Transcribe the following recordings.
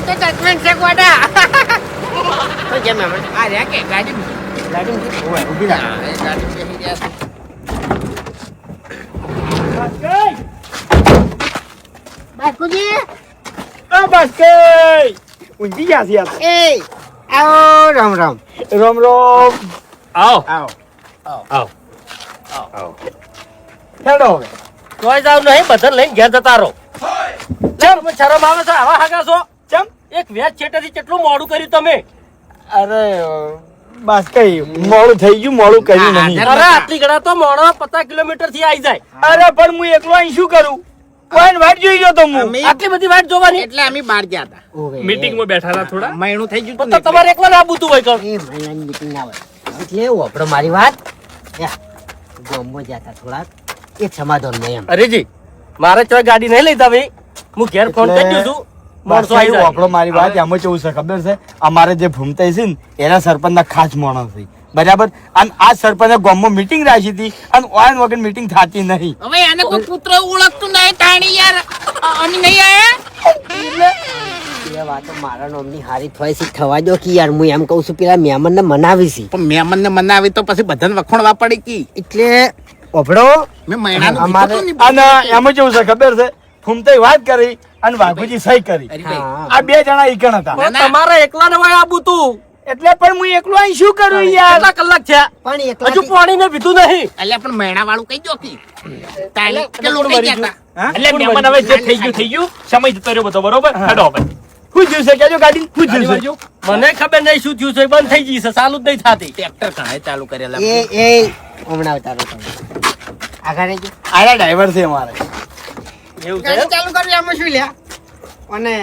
તો જજમેન્ટ છે ગોડા. તો જેમ આપણે આ રહ્યા કે ગાડી ઊભી રાખ. એ ગાડી બેસી ગયા છે. બાસ્કુજી ઊંઘી ગયા છે યાર. એ આવો રામ રામ. રોમ રોમ. આવો આવો આવો હેડો હવે. કોઈ જાવ નહીં, બધાને લઈને ઘેર જતા રહો. ચમ શરમ આવે છે આવા હાગા છો? ચમ એક વેચ છેટેથી કેટલું મોડું કર્યું તમે? અરે બસ કઈ મોડું થઈ ગયું, મોડું કર્યું નહીં. અરે આટલી ગણા તો મોડો 50 કિલોમીટર થી આવી જાય. અરે પણ હું એકલો અહીં શું કરું? કોઈ વાટ જોઈ ગયો તો હું. આટલી બધી વાટ જોવાની? એટલે અમે બહાર ગયા હતા. મીટિંગમાં બેઠા હતા થોડા. મહિનું થઈ ગયું તો તમારે એકલા ના બુતું હોય કર. એ મહિનાની મીટિંગ ના હોય એટલે એવું આપણો મારી વાત ગામમાં જતા થોડાક એક સમાધાન નહીં એમ. અરે જી મારે ચોય ગાડી નહીં લઈ જાવી. હું ઘેર ફોન કરી દઉં છું. માણસો આવી જાય. આપણો મારી વાત એમાં કેવું છે ખબર છે? અમારે જે ભૂમતાઈ છે ને એના સરપંચના ખાસ માણસ છે, બરાબર? અને આ સરપંચે ગામમાં મીટિંગ રાખી હતી અને ઓન વગર મીટિંગ થતી નહીં. હવે આને કોઈ પુત્ર ઓળખતું નહીં તાણી યાર. અને નહીં આયા એ વાતો મારા નામની હારી થોય છે થવા દો કે યાર. હું એમ કહું છું પેલા મહેમાનને મનાવી છે પણ મહેમાનને મનાવી તો પછી બધાને વખોણવા પડી કી. એટલે ઓભળો મેં મહિનાનું અમારે- કીધું તું અને એમાં કેવું છે ખબર છે? ભૂમતાઈ વાત કરી અને વાઘુજી સહી કરી. ને ભાઈ. હા. આ બે જણા ઈકણ હતા. પણ તમારે એકલા ને હોય આ બુતું. એટલે પણ હું એકલો અહીં શું કરું યાર? કેટલા કલાક થયા? પણ હજુ એકલા પાણી મેં પીધું નહીં. અલ્યા પણ મહિના વાળું કઈ જો કી. તાણી એટલે કે લૂંટાઈ ગયા હતા. હા? એટલે મહેમાન હવે જે થઈ ગયું સમય જતો રહ્યો બધો, બરોબર? હેડો હવે. શું થયું છે? કહેજો ગાડી શું થયું છે? મને ખબર નહીં શું થયું છે, બંધ થઈ ગઈ છે, ચાલુ જ નહીં થતી. ટ્રેક્ટર ઘણા ચાલુ કરેલા. એ હમણાં અવતારો તમે આગળ રહેજો. આયા ડ્રાઈવર છે અમારે. એવું છે? ગાડી ચાલુ કરવી આમાં શું લ્યા? અને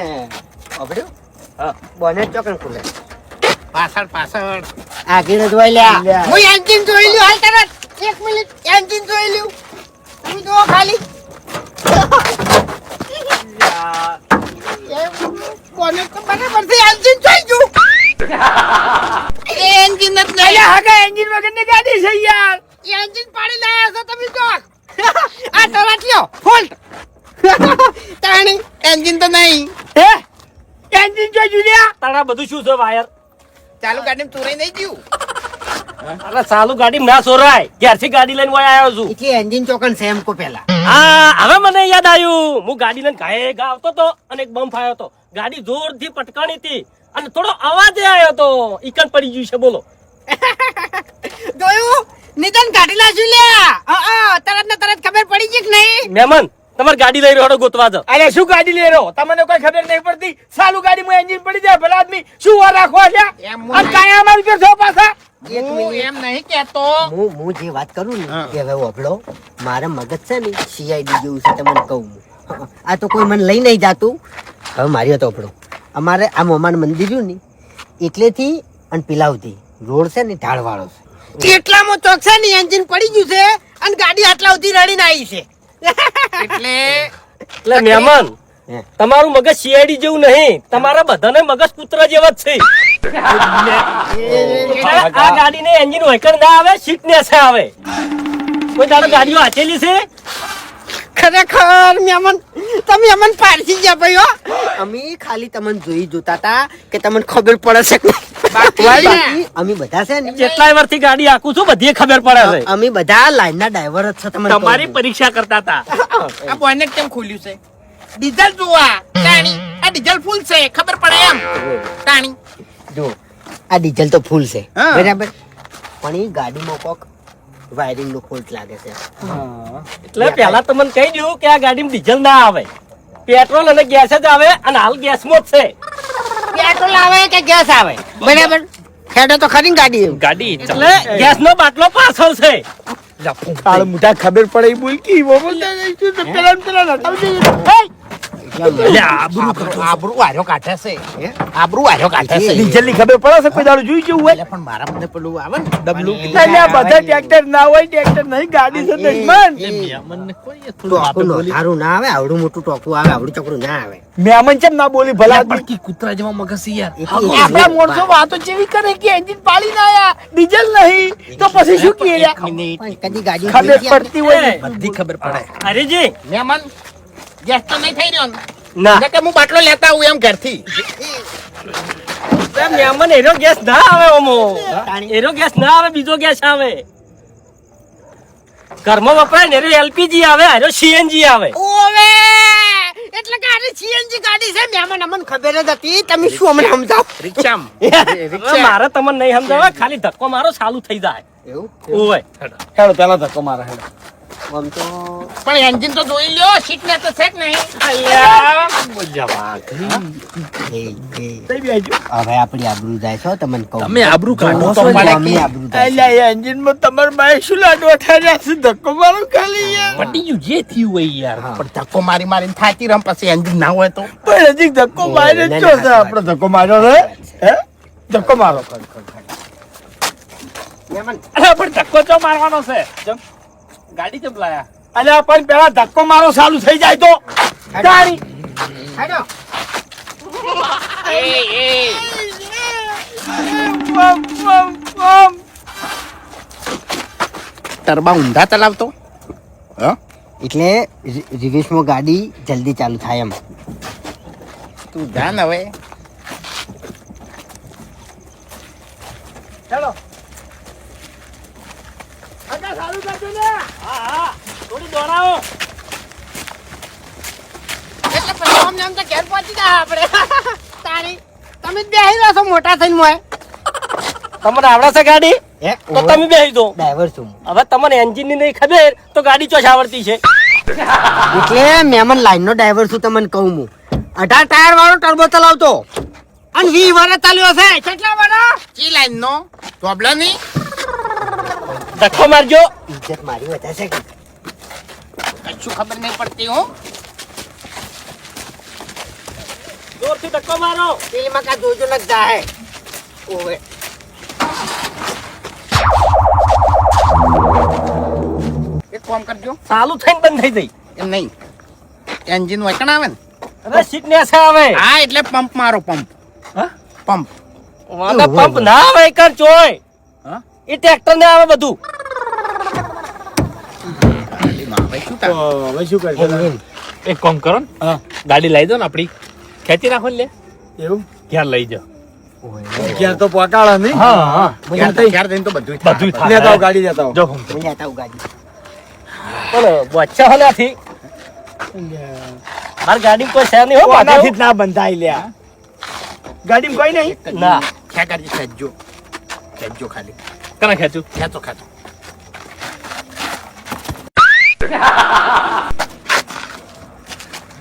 ઓભળ્યું હા. બોનેટ ચોકન ખુલે પાછળ પાછળ. આગળ જ હોય લ્યા. લ્યા. હું એન્જિન જોઈ લ્યો હાલ તરત. 1 મિનિટ એન્જિન જોઈ લ્યો. તમે જુઓ ખાલી. કોને તો બરાબર છે એન્જિન જોઈ ગયું. એન્જિન જ નહીં. અલ્યા હાકા એન્જિન વગરની ગાડી છે યાર. એન્જિન પાડી લાયા છો તમે જો. આ ટરાટ લ્યો ફોલ્ટ. તાણી એન્જિન તો નહીં. હે? એન્જિન જોઈ જુલિયા. તારા બધું શું છે વાયર? ચાલુ ગાડીમાં ચોરાઈ નહીં ગયું. અરે ચાલુ ગાડી ના સોરાય. ક્યારથી ગાડી લઈને વહી આવ્યો છું. એટલે એન્જિન ચોકન છે એમ કો પેલા. હા, હવે મને યાદ આવ્યું. હું ગાડી લઈને ઘાયે ઘા આવતો હતો અને એક બમ્પ આવ્યો હતો. ગાડી જોરથી પટકાણી હતી અને થોડો અવાજ આવ્યો હતો. ઈકન પડી ગયું છે, બોલો. જોયું નિદાન કાઢી લાશું લ્યા. તરત ને તરત ખબર પડી ગઈ કે નહીં. મહેમાન તમારે ગાડી લઈ રહ્યો ગોતવા જાવ. અરે શું ગાડી લઈ રહ્યો? તમને કોઈ ખબર નહીં પડતી? સાલું ગાડીમાં એન્જિન પડી જાય ભલા આદમી શું વાર રાખવા છે? એમ અને કાંઈ અમારી પર છો પાછા? હું એમ નહીં કહેતો. હું જે વાત કરું ને કે હવે ઓભળો મારા મગજ છે ને સીઆઈડી જેવું છે તમને કહું હું. આ તો કોઈ મને લઈ નહીં જાતું. હવે મારી વાત ઓભળો અમારે આ મોમાન મંદિર રહ્યું ને એટલેથી અને પિલાવથી રોડ છે ને ઢાળવાળો છે. એટલામાં ચોક છે ને એન્જિન પડી ગયું છે અને ગાડી આટલા સુધી રડીને આવી છે. એટલે એટલે મહેમાન હે. તમારું મગજ સીઆઈડી જેવું નહીં. તમારા બધાને મગજ કૂતરા જેવા જ છે. આ ગાડીને એન્જિન વહીકણ ના આવે, સીટ ને આવે. કોઈ દાડો ગાડીઓ આચેલી છે? ખરેખર મહેમાન તમે અમને પારસી ગયા ભાઈ હો. અમે ખાલી તમને જોઈ જોતા હતા કે તમને ખબર પડે છે કે બાકી બાકી અમે બધા છે ને કેટલાય વર્ષથી ગાડી આકું છું, બધી ખબર પડે છે. અમે બધા લાઈનના ડ્રાઈવર જ છે તમને કહું તમારી છું. પરીક્ષા કરતા હતા. આ બોનેટ કેમ ખોલ્યું છે? ડીઝલ જોવા તાણી. આ ડીઝલ ફૂલ છે ખબર પડે એમ. તાણી જો આ ડીઝલ તો ફૂલ છે હા. બરાબર પણ એ ગાડીમાં કોક વાયરિંગ નો ફોલ્ટ લાગે છે. એટલે પેલા તો મને કહી દઉં કે આ ગાડીમાં ડીઝલ ના આવે, પેટ્રોલ અને ગેસ જ આવે. અને હાલ ગેસમાં જ છે પેટ્રોલ આવે કે ગેસ આવે બરાબર. હેડો તો ખરી ને ગાડી. ગાડી. એટલે ગેસનો બાટલો પાછળ છે. તારે મોટા ખબર પડે એ બોલ કી વો બોલતા નહીં શું? તો પેલા ને પેલા નટાવજે. આબરૂ આર્યો કાઢે છે. આબરૂ આર્યો કાઢે છે. ડીઝલ ની ખબર પડે છે? કોઈ દાડો જોઈ જેવું હોય? એટલે પણ મારા મને પેલું આવે ને ડબલું એટલે આ બધા ટ્રેક્ટર ના હોય, ટ્રેક્ટર નહીં, ગાડી છે દુશ્મન. ટોકું નોંધારું ના આવે આવડું મોટું ટોકું આવે આવડું ચોકડું ના આવે. મહેમાન ચમ ના બોલી ભલા આદમી? પડકી કૂતરા જેવા મગજ છે યાર. આપણા માણસો વાતો જેવી કરે કે એન્જિન પાડી ના આયા, ડીઝલ નહીં, તો પછી શું કહે લ્યા? મિનિટ પણ કદી ગાડી ખબર પડતી હોય ને. બધી ખબર પડે. અરેજી મહેમાન ગેસ તો નહીં થઈ રહ્યો ને? ના એટલે કે હું બાટલો લેતા આવું એમ ઘરથી મહેમાન એનો ગેસ ના આવે ઓમો એનો ગેસ ના આવે બીજો ગેસ આવે ઘરમાં વપરાય ને એનો એલપીજી આવે એનો સીએનજી આવે ઓવે એટલે કે આની સીએનજી ગાડી છે મહેમાન અમને ખબર જ હતી તમે શું અમને સમજાવ રિક્ષામાં હવે મારે તમને નહીં સમજાવે ખાલી ધક્કો મારો ચાલુ થઈ જાય એવું ઓય હેડો પેલા ધક્કો મારે હેડો આમ તો પણ એન્જિન તો જોઈ લ્યો સીટ ને તો છે કે નહીં એ, હવે આપણી આબરૂ જાય છો તમને કહું તમે આબરૂ કાઢો તો છો પડે એટલે. અમે આબરૂ જાય છે. અલ્યા એન્જિન માં તમાર બાય શું લાડવા ઠાર્યા છે ધક્કો મારો ખાલી યાર પટી ગયું જે થયું હોય યાર પણ ધક્કો મારી મારીને થાકી રમ પછી એન્જિન ના હોય તો પણ હજી ધક્કો માર્યો જ ના, છો ના, છે આપણો ધક્કો માર્યો છે હે ધક્કો મારો મહેમાન, પણ ધક્કો ચો મારવાનો છે ગાડી કેમ લાયા અલ્યા પણ પેલા ધક્કો મારો ચાલુ થઈ જાય તો તારી હેડો. પમ, પમ, પમ. ટરબા ઊંધા ચલાવતો એટલે રિવેશમાં ગાડી જલ્દી ચાલુ થાય એમ તું જાન હવે હેડો થોડી દોડાવો એટલે પછી અમને આમ તો ઘેર પહોંચી જાય આપણે તારી તમે જ બેહી રહ્યો છો મોટા થઈને મોય તમને આવડે છે ગાડી હે તો તમે બેસી દો ડ્રાઈવર છું હું. હવે તમને એન્જિન ની નહીં ખબર તો ગાડી ચોશ આવડતી છે એટલે મહેમાન લાઈન નો ડ્રાઈવર છું તમને કહું હું 18 ટાયર વાળો ટર્બો ચલાવતો અને 20 વર્ષ ચાલ્યો છે કેટલા વર્ષ ચી લાઈન નો પ્રોબ્લેમ નહીં ધક્કો મારજો ઇજ્જત મારી વધારે છે કશું ખબર નહીં પડતી હું જોરથી ધક્કો મારો પેલી માં કા જોજો લગ જાય ઓવે એક કામ કરજો ચાલુ થઈને બંધ થઈ જઈ એમ નહીં એન્જિન વચન આવે ને અરે સીટ ને આવે હા એટલે પંપ મારો પંપ હા? પંપ વાંધા પંપ ના આવે કર ચોય હા? એ ટ્રેક્ટર ને આવે બધું હવે શું થાય? હવે શું કરશે એક કામ કરો ને હા ગાડી લઈ દો ને આપડી ખેંચી નાખો ને લે એવું ઘેર લઈ જાઓ ઘેર તો પોકાળા નહીં હા ક્યારે જઈને તો બધું થાય. બધું થાય. લેતા આવો ગાડી લેતા આવો જો હું હું લેતા આવું ગાડી પણ બચ્ચા હલાથી મારી ગાડી કોઈ શેર નહીં હો કોનાથી બાજુ. જ ના બંધાઈ લ્યા ગાડીમાં કોઈ નહીં ના ખેંચી ખેંચજો ખેંચજો ખાલી કના ખેંચું ખેંચો ખેંચો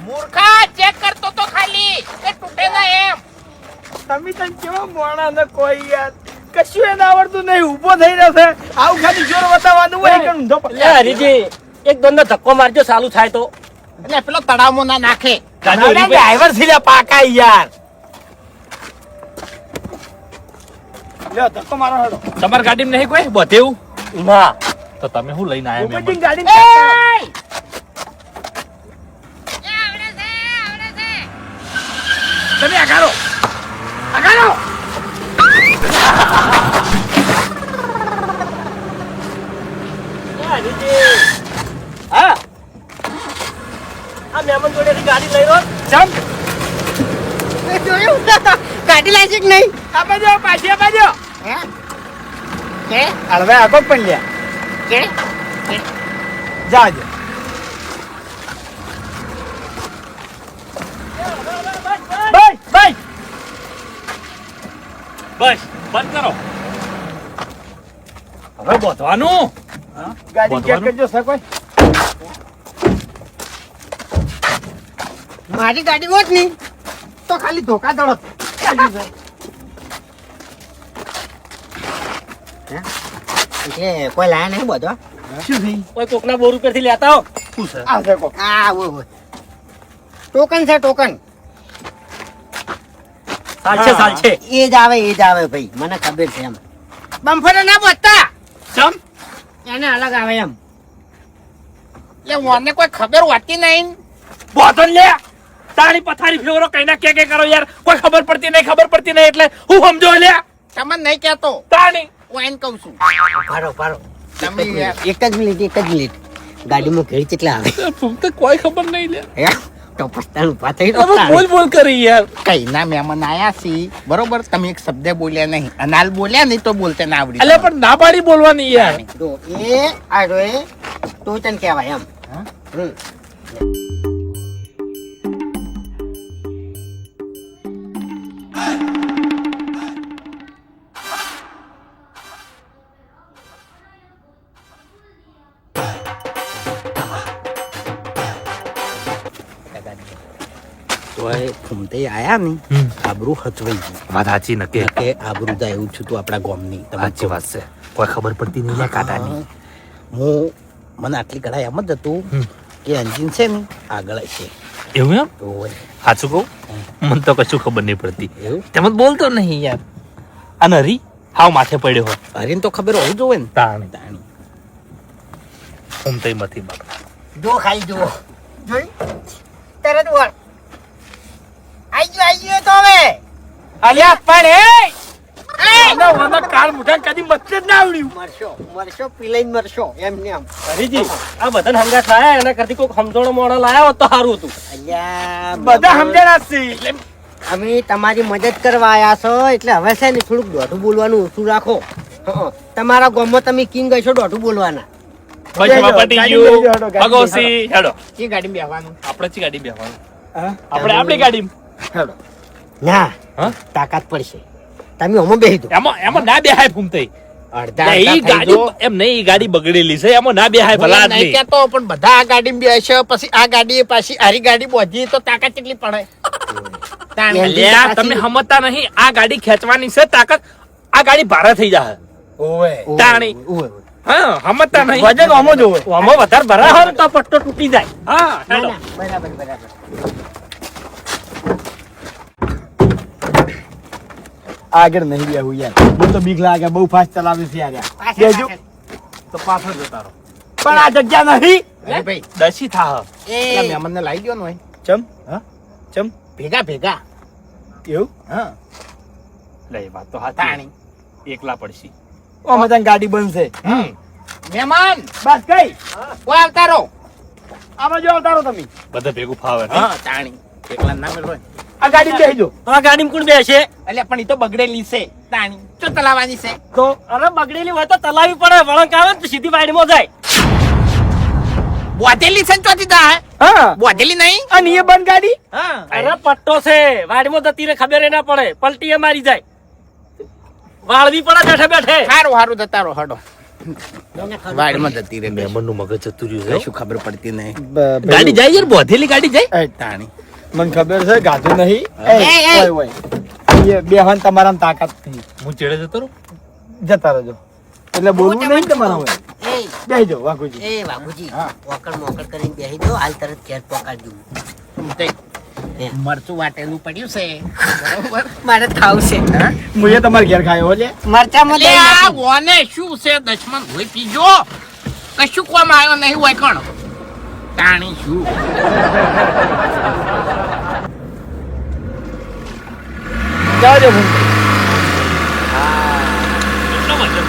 મૂર્ખા ચેક કરતો તો ખાલી કે તૂટે ના એમ તમે તને કેવા મોણા ને કોઈ યાર કશું એને આવડતું નહીં ઊભો થઈ રહ્યો છે આવું ખાલી જોર બતાવવાનું હોય કે ઊંધો લે હરીજી એક દોન ધક્કો મારજો ચાલુ થાય તો એટલે પેલો તળાવમાં ના નાખે ડ્રાઈવર થી લે પાકા યાર લ્યો ધક્કો મારો હેડો તમારી ગાડીમાં નહીં કોઈ બધેવું ના તો તમે શું લઈને આયા ઉપરથી મહેમાન? ગાડી તમે આગારો આગારો લે હરીજી હા આ મહેમાન જોડેથી ગાડી લઈ લો જમ જોયું ગાડી લાગી કે નહીં આ બાજુ પાછી આ બાજુ હે કે હળવે આગો પણ લ્યા કે જાજો ભાઈ ભાઈ બસ બંધ કરો હવે બોધવાનું ગાડી ચેક કરજો સર કોઈ મારી ગાડી હોત નહીં તો ખાલી ધોકા દળત એટલે કોઈ લાયા નહીં બધો શું થઈ કોઈ કોકના બોર ઉપરથી લેતા હો શું છે આ છે કો આ ઓ ટોકન છે ટોકન સાલશે સાલશે એ જ આવે ભાઈ મને ખબર છે એમ બમ્ફર ના બોલતા ચમ એને અલગ આવે એમ એટલે મને કોઈ ખબર હોતી નહીં બોધન લે તારી પથારી ફેવરો કઈ ના કે કરો યાર કોઈ ખબર પડતી નહીં એટલે હું સમજો લે તમને નહીં કહેતો તાણી હું એને કહું છું ભારો તમે યાર એક જ મિનિટ ગાડીમાં ઘેર કેટલા આવે તો કોઈ ખબર નહીં લે હે? તો પસ્તાણ ઉભા થઈ તમે બોલ બોલ કરી યાર. કઈ ના મહેમાન આયા છી બરોબર તમે એક શબ્દ બોલ્યા નહીં અને હાલ બોલ્યા નહીં તો બોલતે ના આવડી અલ્યા પણ ના પાડી બોલવાની યાર. જો એ આડો એ તો તને કહેવાય એમ હા? હમ. તો એ ફૂમતે આયા ને આબરૂ હચવાઈ ગઈ વાત સાચી નકે. કે આબરૂ જાય એવું છું તું આપણા ગામની સાચી વાત છે. કોઈ ખબર પડતી નહીં લે કાટાની. હું મને આટલી કઢાઈ એમ જ હતું કે એન્જિન છે ને આગળ છે એવું એમ? ઓય સાચું કહું મને તો કશું ખબર નહીં પડતી. એવું તેમ જ બોલતો નહીં યાર. અને હરી હાવ માથે પડ્યો હોત. હરીને તો ખબર હોવું જોવે ને તાણી તાણી હું તઈ મથી બાપા. જો ખાલી જુઓ જોઈ તરત વળ આઈ ગયો તો હવે અલ્યા પણ એ આનો વાનો કાળ મુઠા કદી મત જ ના આવડ્યું. મરશો પીલાઈને મરશો એમ ને એમ હરીજી આ બધાને હંગાથ લાયા એના કરતી કોઈ સમજણો મોણો લાયા હોત તો સારું હતું. અલ્યા બધા સમજણા જ છે. એટલે અમે તમારી મદદ કરવા આયા છો એટલે હવે છે ને થોડુંક દોઢું બોલવાનું ઓછું રાખો હં. તમારા ગામમાં તમે કિંગ હશો દોઢું બોલવાના બસ હવે પતી ગાડી ગયું. લઈ જાઓ, ગાડી ભગોસી હેડો. એ ગાડી બેહવાનું આપણે ચી ગાડી બેહવાનું? હા? આપણે આપણી ગાડી. હેડો. ના હા? તાકાત પડશે તમે હમો બેહી દો એમાં ના બેહાય ફૂમતાઈ. અડધા ઈ અડધા ખાઈ ગાડી જો. એમ નહીં, ઈ ગાડી બગડેલી છે એમાં ના બેહાય ભલા હું નહીં આદમી. કહેતો પણ બધા આ ગાડી બેસે પછી આ ગાડી પાછી આરી ગાડી બોધી તો તાકાત કેટલી પડે તાણી. અલ્યા, તમે સમજતા નહીં. આ ગાડી ખેંચવાની છે તાકાત. આ ગાડી ભારે થઈ જાય. ઓવે. તાણી. ઓવે, ઓવે. હા, સમજતા નહીં. વજન ઓમો જોવે. આમાં વધારે ભરાવો ને તો પટ્ટો તૂટી જાય. હા ના, હેડો. ના, બરાબર બરાબર આગળ નહીં બેહું યાર. મને તો બીક લાગે બહુ ફાસ્ટ ચલાવે છે યાર. પાછળ, બેજો. પાછળ. તો પાછળ જતા રહો. પણ આ જગ્યા નહીં. અરે ભાઈ દસી થાહ. પેલા એ મહેમાનને લાવી દ્યો ને હોય. ચમ હા ચમ ભેગા ભેગા એવું હા લે વાત તો હાચી. તાણી. એકલા પડશી. ઓ મતન ગાડી બનશે. મહેમાન બસ કઈ ઓ આવતા રહો. આમાં જો અવતારો તમે. બધા ભેગું ફાવે. હા તાણી એકલા ના મેળવો આ ગાડી બેહજો. આ ગાડીમાં કોણ બેસે? એટલે પણ ઈ તો બગડેલી છે તાણી શું ચલાવવાની છે તો અરે બગડેલી હોય તો તલાવી પડે. વળંક આવે ને તો સીધી વાડીમાં જાય. બોધેલી છે ને ચોથી દા હા બોધેલી નહીં અને એ બંધ ગાડી. હા અરે પટ્ટો છે વાડીમાં જતી રે ખબર ના પડે. પલટી એ મારી જાય. વાળવી પડે બેઠે બેઠે. હારું હારું જતા રહો હડો એને ખરું વાડમાં જતી રે મહેમાનનું મગજ જતું રહ્યું છે. શું ખબર પડતી નહીં ગાડી જાય યાર, બોધેલી ગાડી જાય. એ, તાણી મને ખબર છે ગાધું નહીં. એ, એ. ઓય ઓય એ બેહવાન તમારામાં તાકાત નહીં. હું ચેડે જતો રહું. જતા રહેજો એટલે બોલવું નહીં તમારા હોય. એ બેહજો વાઘુજી. એ બાબુજી હા. મોકળ મોકળ કરીને બેહી દો હાલ તરત ઘેર પકાડી દઉં તે હે. મરચું વાટેલું પડ્યું છે બરોબર મારે ખાવું છે મુએ તમારે ઘેર ખાયો લે. મરચામાં લે દહીં આ નાખી. ઓને શું છે દશમન હોય પીજો કશું કોમ આવ્યો નહીં હોય કણ તાણી શું જાજો ભૂંડી. કેટલો વજન?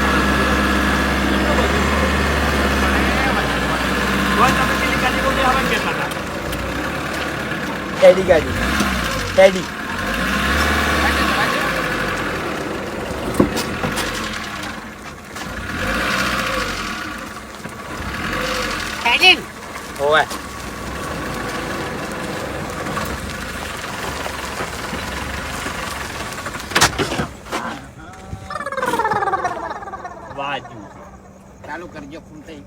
એડી ગાડી એડી. હેડીન. ઓય વાજુ. ચાલુ કરજો ફોન થઈ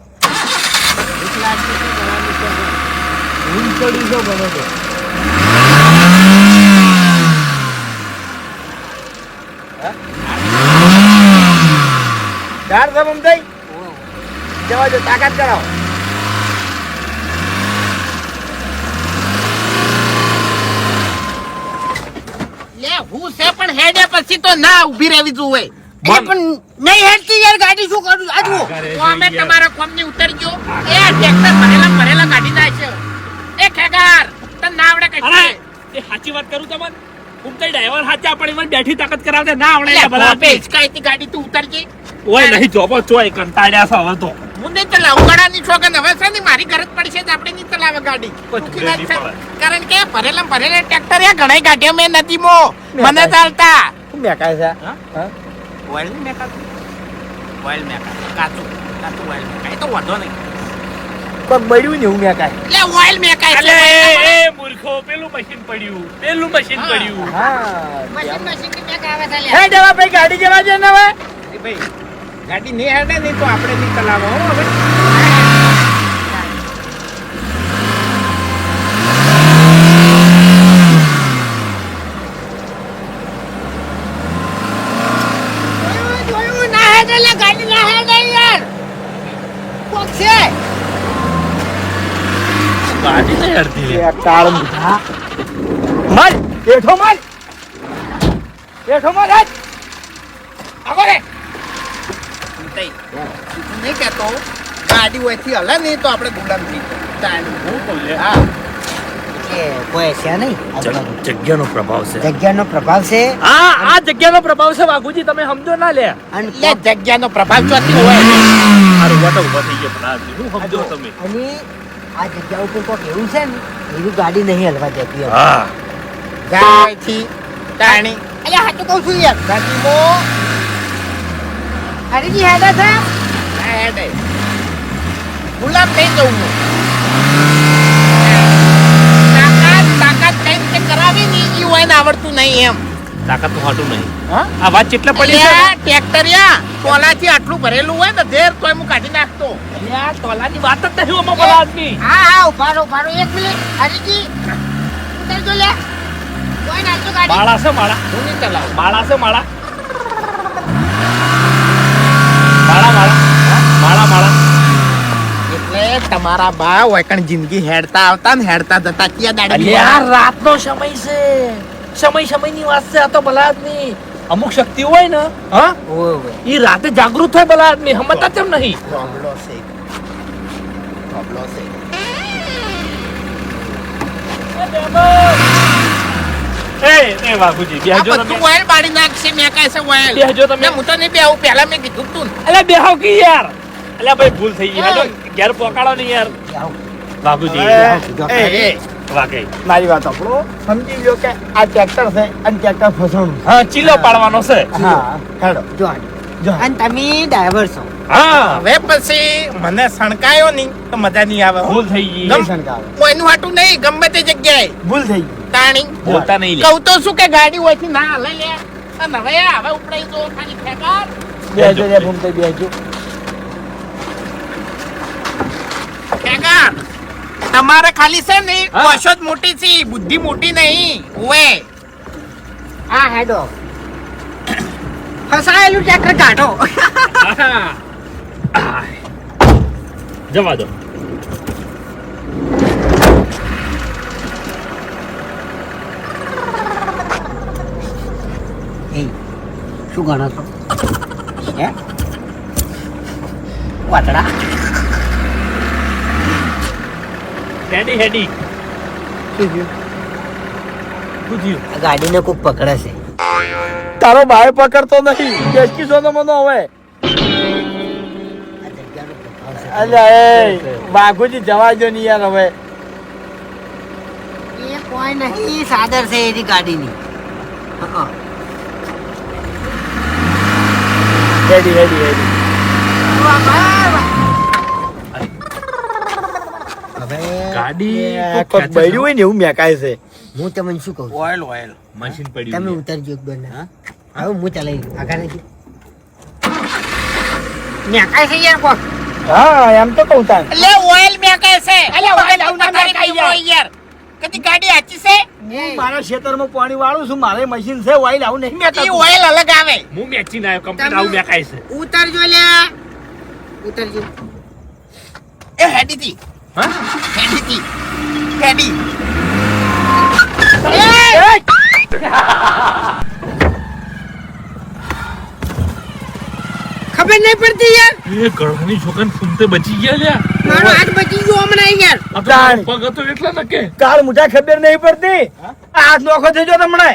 ભૂલ પડી જો બનો તો. ચાર છે મમતાઈ. જવા દો તાકાત કરાવો. લે હું છે પણ હેડે પછી તો ના ઊભી રહેવી જોઈએ એટલે પણ નહીં હેડતી યાર ગાડી શું કરું આ જુઓ. તો અમે તમારા કોમની ઉતરજો એ ટ્રેક્ટર ભરેલા ગાડી જાય છે એ ખેગાર તને ના આવડે કઈ અરે એ સાચી વાત કરું તમને. ફૂમતાઈ ડ્રાઈવર હાચા પણ મને બેઠી તાકાત કરાવતે ના આવડે યાર ભલા આદમી. હિચકાઈથી ગાડી તું ઉતરજે ઓય નહીં જોબો ચોય કંટાળ્યા છે હવે તો. હું નહીં ચલાવું ગળાની છોકન હવે છે ને મારી ઘર જ પડશે જ આપણે નહીં ચલાવી આવે ગાડી કોઈ દુખી ધૂળે ના નહીં થાય. પડે. કારણ કે ભરેલા ટ્રેક્ટર યા ઘણા ગાડીઓ મેં નથી મો મને ચાલતા શું મેકાય છે હા? હા? ઓઇલ મેકાતું ઓઇલ મેકાતું કાચું કાચું ઓઇલ મેકાય એ તો વાંધો નહીં કોક બળ્યું ને એવું મેકાય એટલે ઓઇલ મેકાય અલે છે એ મૂર્ખો પેલું મશીન પડ્યું હા મશીન ની મેક આવે છે હે જવા ભાઈ ગાડી જવા દે ને હવે ભાઈ ગાડી નહીં હેડે નહીં તો આપણે નહીં ચલાવો હો હવે જોયું ના હેડે લે ગાડી ના હેડે યાર કોક છે ગાડી નહીં હડતી લે. એ કાળ મુઠા મર બેઠો મર બેઠો મર આજ આગો રે તઈ નહીં કહેતો ગાડી ઓયથી હલે નહીં તો આપણે ગુલામ થઈ જાય હું કહું લે. હા કે કોઈ છે નહીં આજુબાજુ. જગ્યાનો પ્રભાવ છે. જગ્યાનો પ્રભાવ છે હા આ જગ્યાનો પ્રભાવ છે વાઘુજી તમે સમજો ના લે. અને લે જગ્યાનો પ્રભાવ ચોથી હોય હારું વાટો ઉભા થઈ ગયા ભલા આદમી. શું સમજો તમે? અને આ જગ્યા ઉપર કોક એવું છે ને એવી ગાડી નહીં હલવા દેતી હવે. હા ગાયથી તાણી અલ્યા હાચું કહું છું યાર ગાડીમો હરીજી હેડે છે હા હેડે ગુલામ થઈ જવું હું તાકાત કઈ રીતે કરાવી ની ઈ હોય ને આવડતું નહીં એમ તાકાત તો હાટું નહીં. હા આ વાત કેટલા પડી છે? અલ્યા ટ્રેક્ટરિયા ટોલાથી આટલું ભરેલું હોય ને ધેર તોય હું કાઢી નાખતો અલ્યા ટોલાની વાત જ નહીં ઓમાં ભલા આદમી. હા હા ઉભા રહો 1 મિનિટ હરીજી ઉતરજો લે કોઈ નાખજો ગાડી માળા છે માળા. હું નહીં ચલાવું માળા છે માળા. માળા. એટલે તમારા બા વૈકણ જિંદગી હેડતા આવતા ને હેડતા જતા ક્યાં દાડે અલ્યા રાતનો સમય છે. સમયની વાત છે આ તો ભલા આદમી. અમુક શક્તિ હોય ને હા ઓય ઓય. એ રાતે જાગૃત થાય ભલા આદમી. સમજતા કેમ નહીં? પ્રોબ્લો છે પ્રોબ્લો છે એ વાઘુજી આ બેહજો બધું તમે. ઓઇલ બાળી નાખશે મેં કહે છે ઓઇલ બેહજો તમે. હું તો નહીં બેહું પહેલા મેં કીધું તું ને. અલ્યા બેહો કે યાર. અલ્યા ભાઈ ભૂલ થઈ ગઈ. હેડો ઘેર પોકાડો નહીં યાર. જાઓ. વાઘુજી એ વાઘઈ. મારી વાત આપણો સમજી લો કે આ ટ્રેક્ટર છે અને ટ્રેક્ટર ફસવાનું હા ચીલો પાડવાનો છે. હા હેડો જો આને. જો અને તમે ડ્રાઈવર છો હા હવે પછી મને સણકાયો નહીં તો મજા નહીં આવે હો. ભૂલ થઈ ગઈ. નહીં શંકાવે. કોઈનું હાટું નહીં ગમે તે જગ્યાએ ભૂલ થઈ ગઈ તાણી બોલતા નહીં લે. કહું તો શું કે ગાડી હોયથી ના હલે લે અને હવે ઉપડાઈ જો ખાલી ફેંકાર બેહજો રે ભૂમતે બેહજો ફેંકાર તમારે ખાલી છે ને હા. કોશો જ મોટી છે બુદ્ધિ મોટી નહીં ઓએ આ હેડો ફસાયેલું ટ્રેક્ટર કાઢો આહ. જવા દો. એ શું ગણો છો હે વાતડા હેડી શું પૂછ્યું. આ ગાડીને કોક પકડે છે તારો ભાઈ પકડતો નથી કેસકી સોનો મનો હવે આ જગ્યાનો પ્રભાવ છે. અલ્યા એ બાઘુજી જવા દો ને યાર હવે એ કોઈ નહીં સાદર છે એની ગાડીની હં. હેડી હેડી હેડી હવે ગાડી એ કોક બળ્યું હોય ને એવું મેકાય છે હું તમને શું કહું છું? ઓઇલ ઓઇલ મશીન તમે પડ્યું. ઉતરજો એક બંને હવે હું ચલાવી આગળ નથી મેકાય છે યાર કોક હા એમ તો કહું તાન એટલે ઓઇલ મેં કહે છે અલ્યા, ઓઇલ આવું ના તારી મેકાય પીવો યાર કદી ગાડી આચી છે હું મારા ખેતરમાં પાણી વાળું છું મારે મશીન છે ઓઇલ આવું નહીં ઈ મેકાતું ઓઇલ અલગ આવે હું મેચી ના આવ્યો કમ્પ્લીટ આવું મેકાય છે. ઉતરજો લે ઉતરજો એ હેડી થી હા હેડી થી હેડી ખબર નહીં પડતી યાર એ ગળવાની છોકરાને ફૂમતે બચી ગયા લ્યા. મારો હાથ બચી ગયો હમણાં યાર આ તો જાણ. પગ હતો એટલે ને કે કાળ મુઠા ખબર નહીં પડતી આ હાથ નોખો થઈ ગયો તમને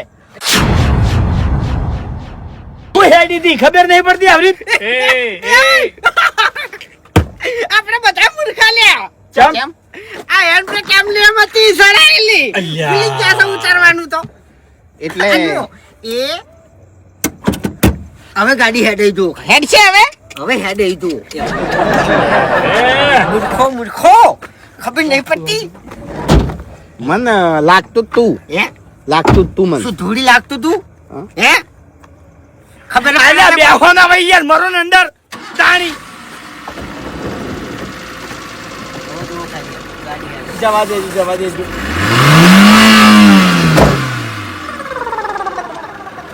તું હેડી દી ખબર નહીં પડતી આવરી એ આપણે બધા મૂર્ખા લ્યા ચમ કેમ આ હેન્ડ બ્રેક કેમ લેવામાંથી સડાયેલી અલ્યા. ભૂલી ગયા છો ઉતારવાનું તો એટલે આનો એ હવે ગાડી હેડે જો હેડ છે હવે હવે હેડે જો મૂર્ખો મૂર્ખો ખબર નહીં પડતી મન લાગતું તું હે તું મન શું ધૂળી લાગતું તું હા? હે ખબર અલ્યા બેહો ના ભાઈ યાર મરો ને અંદર તાણી જવા દેજો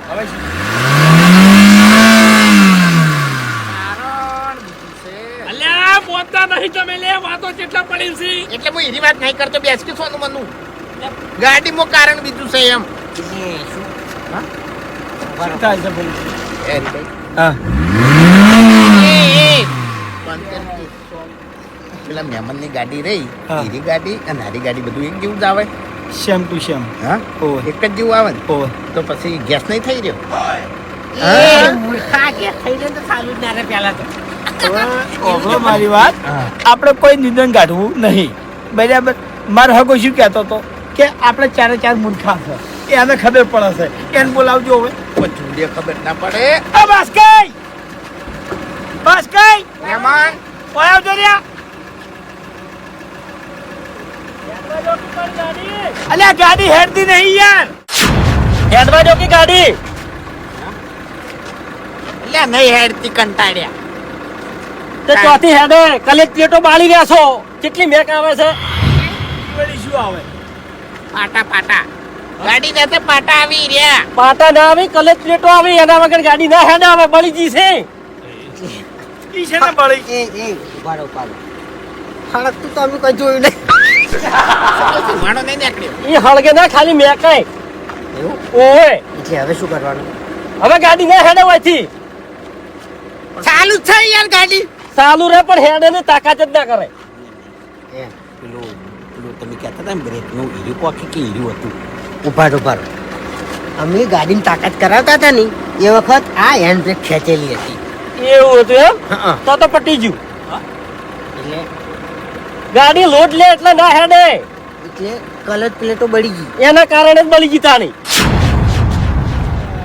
હવે શું? અલ્યા બોલતા નહીં તમે લે વાતો કેટલા પડી છે એટલે હું એની વાત નહીં કરતો બેસ કે સોનું મનું ગાડીમાં કારણ બીજું છે એમ શું થાય છે ભાઈ? હા પેલા મહેમાનની ગાડી રહી હા. એની ગાડી અને હારી ગાડી બધું એક જેવું જ આવે સેમ ટુ સેમ હા ઓવે એક જ જેવું આવે ને ઓવે તો પછી ગેસ નહીં થઈ રહ્યો એ મૂર્ખા ગયા થઈ જાય તો ચાલુ જ ના રહે પહેલા તો ઓગળો મારી વાત આપણે કોઈ નિધન કાઢવું નહીં બરાબર મારો હગો શું કહેતો હતો કે આપણે ચારે ચાર મૂર્ખા છે એ આને ખબર પડે છે એને બોલાવજો હવે ચૂંડે ખબર ના પડે બસ કઈ મહેમાન ઓય આવજો ર્યા અલ્યા ગાડી હેડતી નહીં યાર હેડવા દો કે ગાડી એટલે નહીં હેડતી કંટાળ્યા તે ચોથી હેડે કલેજ પ્લેટો બાળી રહ્યા છો કેટલી મેક આવે છે વળી શું આવે પાટા ગાડી ને પાટા આવી રહ્યા પાટા ના આવી કલેજ પ્લેટો આવી એના વગર ગાડી ના હેડે હવે બળી ગઈ છે ઈ છે ને બળી એ ઉભારો હળકતું તો અમે કઈ જોયું નહીં વાણો નહીં નીકળ્યો ઈ હળગે ના ખાલી મેકાય એવું ઓય એટલે હવે શું કરવાનું હવે ગાડી ના હેડે હોયથી ચાલુ જ છે યાર ગાડી ચાલુ રે પણ હેડે ને તાકાત જ ના કરે એ પેલું તમે કહેતા હતા ને બ્રેક નું હીરું કોકી કે હીરું હતું ઉભારો અમે ગાડીની તાકાત કરાવતા હતા ને એ વખત આ હેન્ડ બ્રેક ખેંચેલી હતી એવું હતું એમ હા તો પટી ગયું એટલે ગાડી લોડ લે એટલે ના હેડે કલર પ્લેટો બળી ગઈ એના કારણે જ બળી ગઈ તાણી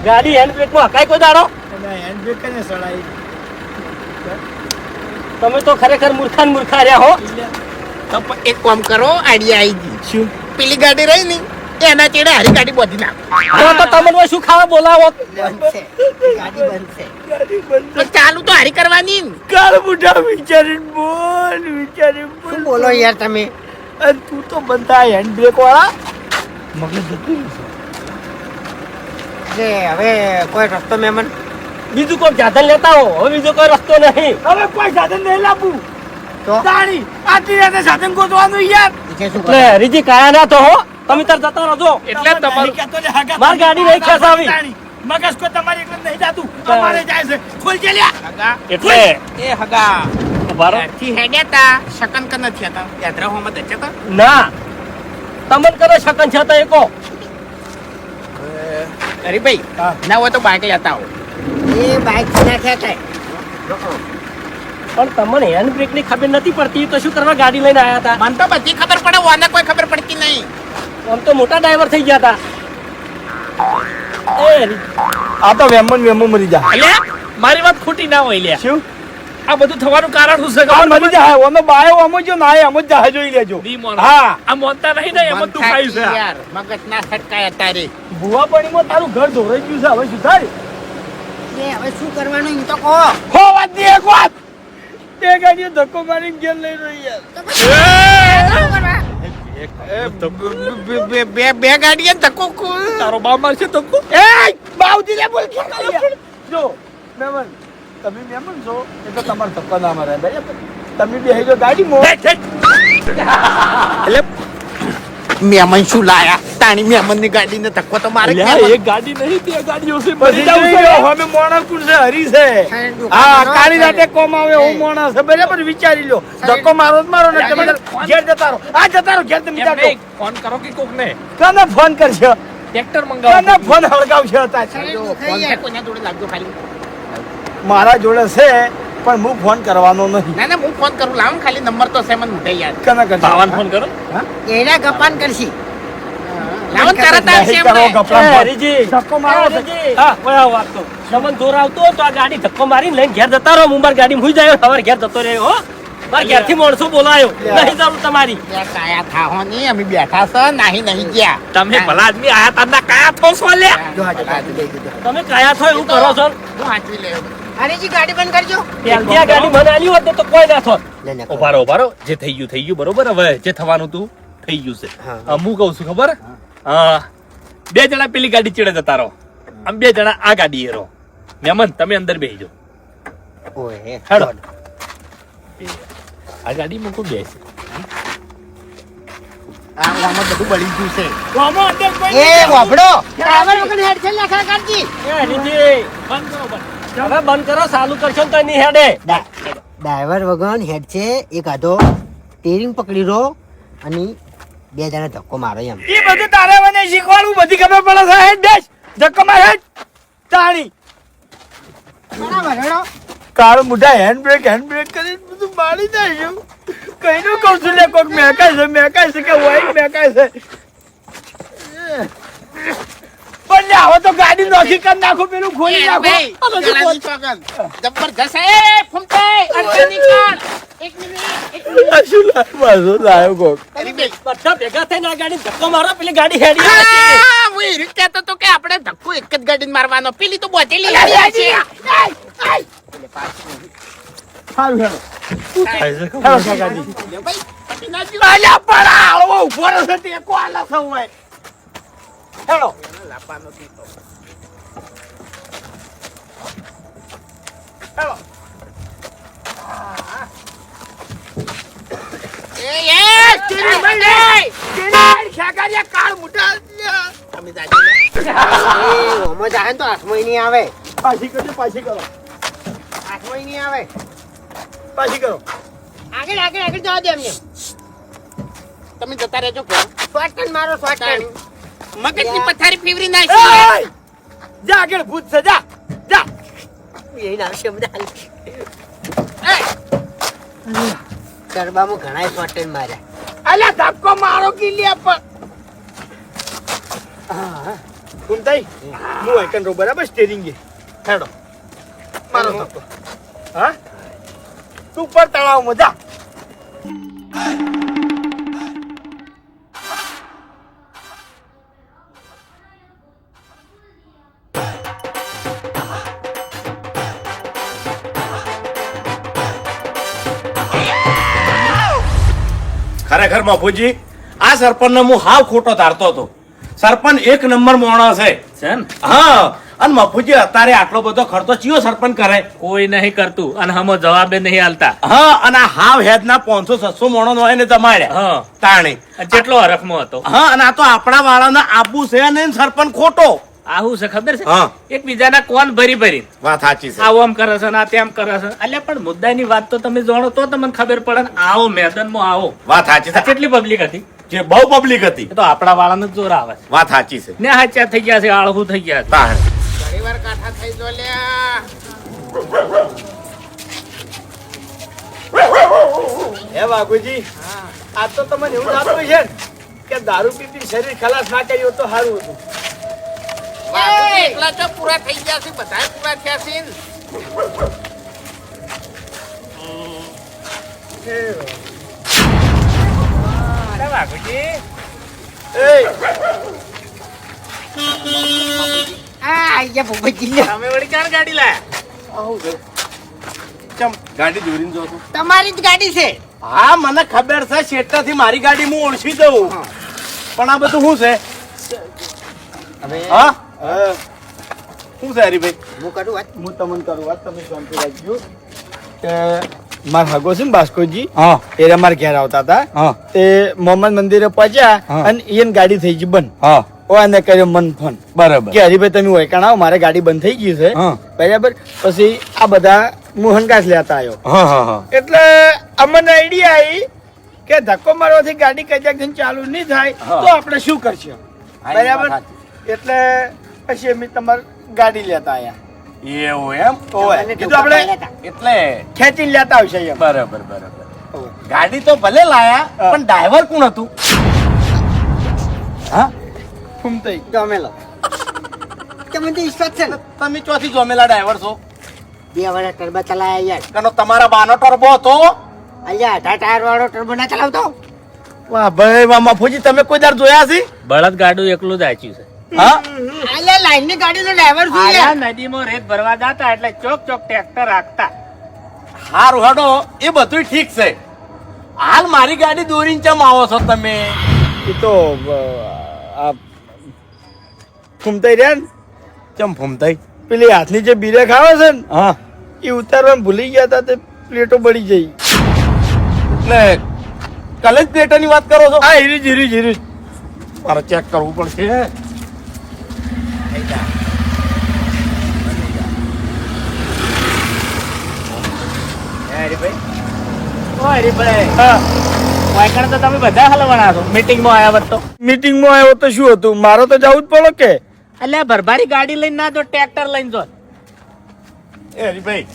ગાડી હેન્ડ બ્રેક માં હકાય કોઈ દાડો અને હેન્ડ બ્રેક ને સડાઈ તમે તો ખરેખર મૂર્ખા ને મૂર્ખા રહ્યા હો તો એક કામ કરો આઈડિયા આવી ગઈ શું પેલી ગાડી રહી ને એના ચેડે હારી ગાડી બોધી નાખ તો તમને શું ખાવા બોલાવો બનશે ગાડી બનશે તો ચાલુ તો હારી કરવાની ને કાળ બુઢા વિચારીને બોલ બોલો યાર તમે અને તું તો બધા હેન્ડ બ્રેક વાળા મગજ જતું રહેશે. એટલે હવે કોઈ રસ્તો મહેમાન બીજું કોઈ સાધન લેતા હો હવે બીજો કોઈ રસ્તો નહીં હવે કોઈ સાધન નહીં લાવવું તો તાણી આટલી રાતે સાધન ગોતવાનું યાર એટલે શું એટલે હરીજી કાયા ના તો હો તમે તાર જતા રહો એટલે જ તમારું મારી ગાડી નહીં ખેંચાવી મગજ કોઈ તમારી એકલા નહીં જાતું અમારે જાય છે ખોલ કે લ્યા હગા એટલે એ હગા ઉભારો થી હેડ્યા તા શકન કન નથી હતા યાત્રા હોમાં દચ્યા તા ના તમને કરે શકન છે તો એકો અરે ભાઈ હા. ના હોય તો બાઇક લેતા આવો એ બાઇક ના ખેંચાય પણ તમને હેન્ડ બ્રેક ની ખબર નથી પડતી તો શું કરવા ગાડી લઈને આયા હતા મને તો બધી ખબર પડે ઓને કોઈ ખબર પડતી નહીં આમ તો મોટા ડ્રાઈવર થઈ ગયા હતા એ આ તો વેમન મરી જા અલ્યા મારી વાત ખોટી ના હોય લ્યા શું આ બધું થવાનું કારણ શું છે કાલ મરી જાય ઓનો બાયો અમો જો ના અમો જા જોઈ લેજો નહીં મોન. હા આ મોનતા નહીં ને એમ જ દુખાયું છે આ. યાર મગજ ના છટકાય તારે ભુવા પાણીમાં તારું ઘર ધોરાઈ ગયું છે હવે શું થાય એ હવે શું કરવાનું એ તો કહો હો વાત ની એક વાત તે ગાડીઓ ધક્કો મારીને ઘેર લઈ રહી યાર બે ગાડીએ ધક્કો તારો બાપ મારશે તો એ બાઉજી ને બોલ કે જો મેમન તમે મેમન છો એટલે તમારે ધક્કો ના મારે બરાબર તમે બેહી જો ગાડીમાં એટલે મહેમાન શું લાયા તાણી મહેમાન ની ગાડી ને ધક્કો તો મારે એક ગાડી નહીં બે ગાડીઓ છે પછી જોઈ લો અમે મોણસ કુણ છે હરી છે હા કાળી રાતે કોમ આવે હું મોણસ છે બરાબર વિચારી લો ધક્કો મારો જ મારો ને તમે ઘેર જતા રહો આ જતા રહો ઘેર તમે એમ જાતો નહીં, ફોન કરો કે કોક ને કને ફોન કરશો ટ્રેક્ટર મંગાવો કને ફોન હળગાવશે હતા કોના જોડે લાગજો ખાલી મારા જોડે છે પણ હું ફોન કરવાનો નહીં. ના હું ફોન કરું લાવ ખાલી નંબર તો છે મને મોઢે યાદ કના કરશે? ભાવાને ફોન કરો. એના ગપાન કરશી લાવો ને તરત આવશે કરો હમણાં. ગપલા એ, ફોન. હરીજી. ધક્કો મારો એ, હરીજી. ઓય આવો વાત તો. તમને જોર આવતો હોય તો આ ગાડી ધક્કો મારીને લઈને ઘેર જતા રહો. હું મારી ગાડીમાં હુઈ જાય સવારે ઘેર જતો રહ્યો હો. મારા ઘેરથી માણસો બોલાયો નહીં જરૂર તમારી. બે કાયા થાહો નહીં અમે બેઠા છે નહીં ગયા તમે ભલા આદમી આયા તારના કાયા થો છો લ્યા. જો હાજર હાજર દઈ દીધો. તમે કયા છો એવું કરો છો હું હાચવી લેવું હરીજી ગાડી બંધ કરજો. પહેલથી આ ગાડી મને આલી હોત ને તો કોઈ ના થોત. ના, ના, ઉભા રહો જે થઈ ગયું બરોબર. હવે જે થવાનું તું થઈ ગયું છે. હા. હું કહું છું ખબર હા 2 જણા પેલી ગાડી ચડે જતા રહો. આમ 2 જણા આ ગાડી રહો. મહેમાન તમે અંદર બેસી જાઓ. ઓય હેડો. આ ગાડી મૂકો બેસે. આમાં બધું બળી ગયું છે આમાં અંદર કોઈ એ નહીં. વાપડો ડ્રાઈવર વગર હેડ છે લખા કાઢજી. એ હરીજી, બંધ કરો બંધ. હવે બંધ કરો ચાલુ કરશો ને તો નહીં હેડે. ડ્રાઈવર વગર હેડ છે એક આધો સ્ટીરિંગ પકડી રો અને 2 જણા ધક્કો મારો એમ. એ બધું તારે મને શીખવાડવું, બધી ખબર પડે છે. હેડ બેસ, ધક્કો માર, હેડ. તાણી બરાબર હેડો. કાળ મુઢા હેન્ડ બ્રેક કરી બધું બાળી નાખ્યું. કઈનું કહું છું લે, કોક મેકાય છે કે વાઈટ મેકાય છે. પણ લે હવે તો ગાડી નોખી કરી નાખો, પેલું ખોલી એ નાખો. ભાઈ, આ બધું જલાલી ચોકન. જબરજસ્ત એ ફૂમતાઈ, અડધા નીકળ. એક મિનિટ આ શું લાવ્યો લાવ્યો કોક? અરે બે. બધા ભેગા થઈને આ ગાડી ધક્કો મારો પેલી ગાડી હેડી હા, હું એ રીતે કહેતો હતો કે આપણે ધક્કો એક જ ગાડીને મારવાનો પેલી તો બોતેલી ગાડી છે સારું હેડો. હેડો છે ગાડી. લે ભાઈ, પતી ના ગયું. અલ્યા પણ આ હળવો ઊભો રહે છે, ટેકો આલે છે ઉમાય. હેડો. લાપવાનો પીતો. હેડો. એ સ્ટીરિંગ બંધ. કેનાલ ખેગારિયા કાળ મુઢા. તમે જાજો લે. એ ઓમો જાય ને તો હાથમાં નહીં આવે. પાછી કરજો, પાછી કરો. હાથમાં નહીં આવે. પાછી કરો. આગળ જવા દે એમને. તમે જતા રહેજો ઘર. શોર્ટકટ મારો શોર્ટકટ. મગજની પથારી ફેવરી નાખી. એય! જા આગળ ભૂત છે, જા. જા. એ આવશે બધા. એ, ગરબામાં ઘણાય શોર્ટકટ માર્યા. અલ્યા ધક્કો મારો કિલ્યા પર. ઘૂમતાઈ, હું એકન રો બરાબર સ્ટીરિંગ એ. હેડો. મારો ધક્કો. હા? તું પર તળાવમાં જા. ખરેખર બાપુજી આ સરપંચને હું હાવ ખોટો ધારતો હતો. સરપંચ 1 નંબર માણસ છે ને? હા, અને બાપુજી અત્યારે આટલો બધો ખર્ચો ચિયો સરપંચ કરે? કોઈ નહીં કરતું અને હમો જવાબે નહીં આલતા. હા, અને આ હાવ હેડના 500-600 માણસ હોય ને જમાડ્યા. તાણે જેટલો હરખમાં હતો. હા, અને આ તો આપણા વાળાના આબુ છે ને સરપંચ ખોટો. આવું છે ખબર છે? એકબીજાના કોણ ભરી વાત સાચી છે. આવો આમ કરે છે ને આ તેમ કરે છે. એટલે પણ મુદ્દાની વાત તો તમે જાણો તો તમને ખબર પડે ને. આવો મેદાનમાં આવો. વાત સાચી છે. કેટલી પબ્લિક હતી? જે બહુ પબ્લિક હતી. તો આપણા વાળાને જોર આવે છે. વાત સાચી છે. ને હાચ્યા થઈ ગયા છે, આળહું થઈ ગયા છે. ઘણીવાર કાઠા થઈ જો લ્યા. હે બાપુજી, આ તો તમને એવું લાગતું છે ને કે દારૂ પીતી શરીર ખલાસ ના કર્યો તો સારું હતું. બાપુ એકલા તો પૂરા થઈ ગયા છે, બધાય પૂરા થયા છે ને. અહીંયા ભૂપતજી લે. તમે વળી ક્યાં ગાડી લાયા? ગાડી દોરીને જો છો? તમારી જ ગાડી છે. હા, મને ખબર છે. શેઠાથી મારી ગાડી હું ઓળખી દઉં. પણ આ બધું શું છે? હવે હા, શું છે હરીભાઈ? હું કરું વાત. હું તમને કરું વાત, તમે શાંતિ રાખજો. કે મારા હગો છે ને બાસ્કોજી, હા, એ અમારા ઘેર આવતા હતા. હા, તે મોહમ્મદ મંદિરે પહોંચ્યા હા. અને એને ગાડી થઈ ગઈ બંધ. હા, ઓ એને કર્યો મન ફોન બરાબર. કે હરીભાઈ તમે વૈકાણ આવો, મારે ગાડી બંધ થઈ ગઈ છે. હા. બરાબર. પછી આ બધા હું હંકાસ લેતા આવ્યો. હા, હા, હા. એટલે અમને આઈડિયા આવી કે ધક્કો મારવાથી ગાડી કજાક ચાલુ નહીં થાય હા. તો આપણે શું કરશું? બરાબર. એટલે પછી અમે તમારી ગાડી લેતા આવ્યા. એવું એમ ઓય મને કીધું આપણે ટૂંકા પાડ્યા હતા. એટલે ખેંચીને લેતા આવશે એમ બરાબર ગાડી તો ભલે લાયા પણ ડ્રાઈવર કોણ હતું હા ફૂમતાઈ જમેલો તમને તો વિશ્વાસ છે ને તમે ચોથી જોમેલા ડ્રાઈવર છો 2 વર્ષ ટર્બો ચલાયા યાર કનો તમારા બાનો ટર્બો હતો અલ્યા 18 ટાયર વાળો ટર્બો ના ચલાવતો વાહ ભાઈ વાહ મફુજી તમે કોઈ દર જોયા છે બળદ ગાડું એકલું જ આચ્યું છે હા અલ્યા લાઈન ની ગાડીનો ડ્રાઈવર છું આલા યાર નદીમાં રેત ભરવા જતા એટલે ચોક ચોક ટ્રેક્ટર રાખતા હારું હડો એ બધું ઠીક છે હાલ મારી ગાડી દોરીને ચમ આવો છો તમે એ તો આ ફૂમતાઈ રહ્યા ને ચમ ફૂમતાઈ પેલી હાથની જે બીરેક આવે છે ને હા એ ઉતારવાનું ભૂલી ગયા હતા તે પ્લેટો બળી જઈ એટલે કલેજ પ્લેટોની વાત કરો છો હા હીરી મારે ચેક કરવું પડશે હા વાયકણ તો તમે બધા હલવાના છો મીટિંગમાં આવ્યા હોત તો મીટિંગમાં આવ્યો તો શું હતું મારો તો જવું જ પડે કે એટલે ભરભારી ગાડી લઈને ના જો ટ્રેક્ટર લઈને જો એ હરીભાઈ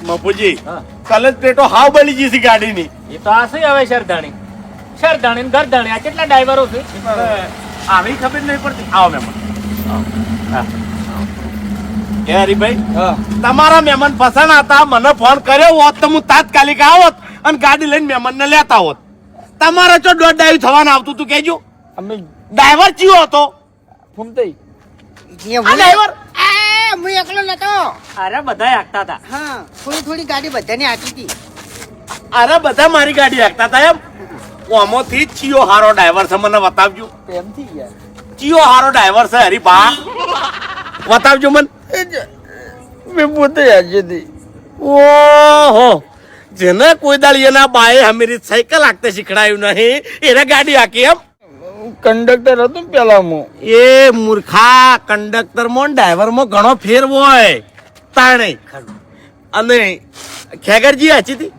મફુજી હા. કલેજ પ્લેટો હાવ બળી ગઈ છે ગાડીની એ તો આ શું હવે શરધાણી ને ગરધાણી આ કેટલા ડ્રાઈવરો છે આવી ખબર નહીં પડતી આવો મહેમાન એ હરીભાઈ હા તમારા મહેમાન પસંદ હતા મને ફોન કર્યો હોત તો હું તાત્કાલિક આવત અને ગાડી લઈને મહેમાનને લેતા હોત તમારે જો દોઢ ડાયું થવાનું આવતું તું કેજો અમે ડ્રાઈવર ચિયો હતો ફૂમતાઈ આ ડ્રાઈવર હું એકલો નતો અરે બધા આગતા હતા હા થોડી ગાડી બધાની આતી હતી અરે બધા મારી ગાડી હાંકતા હતા એમ ઓમોથી જ ચિયો હારો ડ્રાઈવર છે મને બતાવજો પ્રેમથી યાર ચિયો હારો ડ્રાઈવર છે હરીબા બતાવજો મને મેં પોતે આજે હતી ઓહો જેને કોઈ દાડી એના બાએ હમીરી સાયકલ હાંકતે શીખડાયું નહીં એને ગાડી હાંકી એમ કંડક્ટર હતો ને પેલા હું એ મૂર્ખા કંડક્ટર માં ડ્રાઈવર માં ઘણો ફેર હોય તાણે અને ખેગરજી હાચી હતી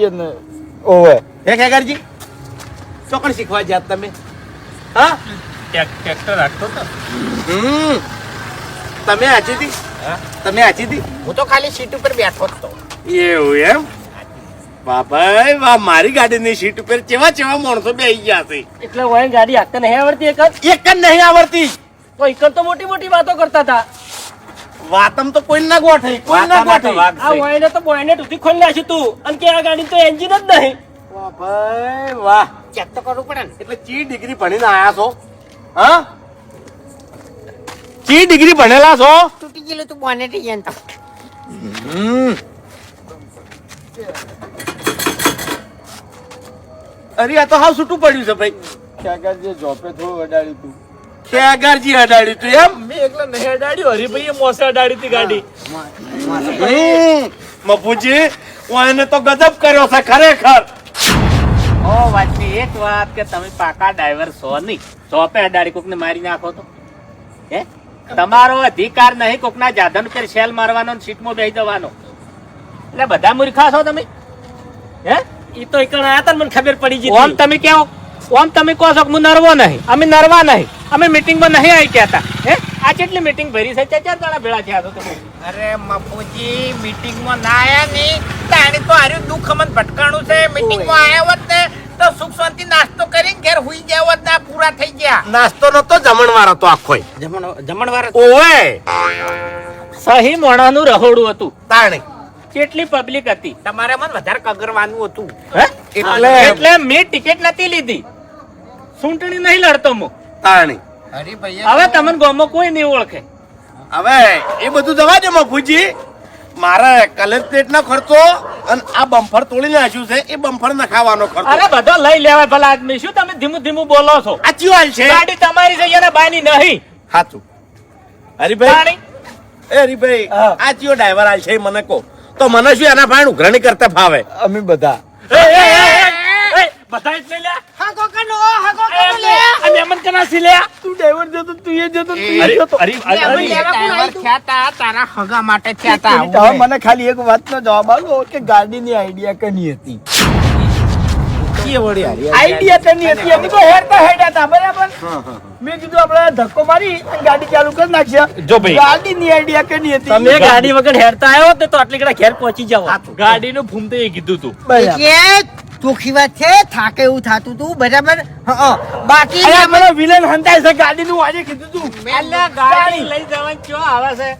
એને ઓવે હે ખેગરજી ચોકડ શીખવા જાત તમે હા ટ્રેક્ટર રાખતો હતો તમે હાચી હતી તમે હાચી હતી હું તો ખાલી સીટ ઉપર બેઠો જ તો એવું એમ વાહ ભાઈ વાહ મારી ગાડીની સીટ ઉપર કેવા માણસો બેસી ગયા છે એટલે વય ગાડી આગતા નહીં આવડતી એક જ એક જ નહીં આવડતી તો એક તો મોટી મોટી વાતો કરતા હતા વાતમ તો કોઈ ના ગોઠે કોઈ ના ગોઠે આ વયને તો બોયને ઉધી ખોલી નાખ્યું તું અને કે આ ગાડી તો એન્જિન જ નહીં વાહ ભાઈ વાહ ચેક તો કરવું પડે ને એટલે ચી ડિગ્રી ભણીને આયા છો હા ચી ડિગ્રી ભણેલા છો તૂટી ગયેલું તું બોનેટ યાર તો અરે આ તો હાવ છૂટું પડ્યું છે ભાઈ ક્યાં જે જોપે થોડું અડાડ્યું તું ખેગારજી અડાડ્યું તું એમ મેં એકલા નહીં અડાડ્યું હરીભાઈએ મોસે અડાડી હતી ગાડી મફુજી એને તો ગજબ કર્યો છે ખરેખર ઓ વાતની એક વાત કે તમે પાકા ડ્રાઈવર છો નહીં ચોપે અડાડી કોકને મારી નાખો તો હે તમારો અધિકાર નહીં કોકના જાધન પર શેલ મારવાનો ને સીટમાં બેસી જવાનો એટલે બધા મૂર્ખા છો તમે હે ઈ તો એકણ આયા તા ને મને ખબર પડી ગઈ ઓમ તમે કેવો ઓમ તમે કહો છો કે હું નરવો નહીં અમે નરવા નહીં અમે મીટિંગમાં નહીં આવી ગયા હતા હે આ કેટલી મીટિંગ ભરી છે ચાર જણા ભેળા થયા છો તમે અરે મફુજી મીટિંગ માં ના આયા નહીં તાણી તો હાર્યું દુઃખ અમન ભટકાણું છે મીટિંગ માં આયા હોત ને તો સુખ શાંતિ નાસ્તો કરીને ઘેર હુઈ ગયા હોત ને આ પૂરા થઈ ગયા નાસ્તો નતો જમણવાર હતો આખો જમણવાર ઓવે સહી મોણાનું રહોડું હતું તાણે કેટલી પબ્લિક હતી તમારે મને વધારે કગરવાનું હતું હે? એટલે- એટલે મેં ટિકિટ નથી લીધી ચૂંટણી નહીં લડતો હું તાણે હરીભાઈ હવે તમને ગામમાં કોઈ નહીં ઓળખે હવે એ બધું જવા દે મફુજી મારે કલેક્ટરેટ નો ખર્ચો અને આ બમ્ફર તોડી નાખ્યું છે એ બમ્ફર નખાવાનો ખર્ચો અરે બધો લઈ લેવાય ભલા આદમી શું તમે ધીમું ધીમું બોલો છો આ ચિયો હાલ છે ગાડી તમારી છે એના બાની નહીં હાચું હરીભાઈ તાણી. એ હરીભાઈ હા. આ ચિયો ડ્રાઈવર હાલ છે એ મને કહો તો મને શું એના ભાઈ ઉઘરાણી કરતા ફાવે અમે બધા બધા જ લઈ લે હા કોકનો લે આ મહેમાન કના સી લે તું ડ્રાઈવર જતો તું એ જતો તું એ અરે, જતો અરે, અરે, અરે. ડ્રાઈવર થયા તા તારા હગા માટે થયા તા હવે મને ખાલી એક વાતનો જવાબ આપો કે ગાડીની આઈડિયા કની હતી તો શીખીએ વળી હારી. આઈડિયા તેની હતી એની કોઈ હેરતા હેડ્યા હતા બરાબર મેં કીધું આપણે ધક્કો મારી અને ગાડી ચાલુ કરી નાખશે જો ભાઈ. ગાડીની આઈડિયા કેની હતી તમે ગાડી વગર હેરતા આવ્યો તો આટલી કડા ઘેર પહોંચી જાવ ગાડીનું ફૂમતે એ કીધું તું બરાબર. કે ચોખ્ખી વાત છે થાકે એવું થાતું તું બરાબર બાકી અરે મને વિલન હંતાય છે ગાડીનું આજે કીધું તું એટલે ગાડી લઈ જવાની ચો આવે છે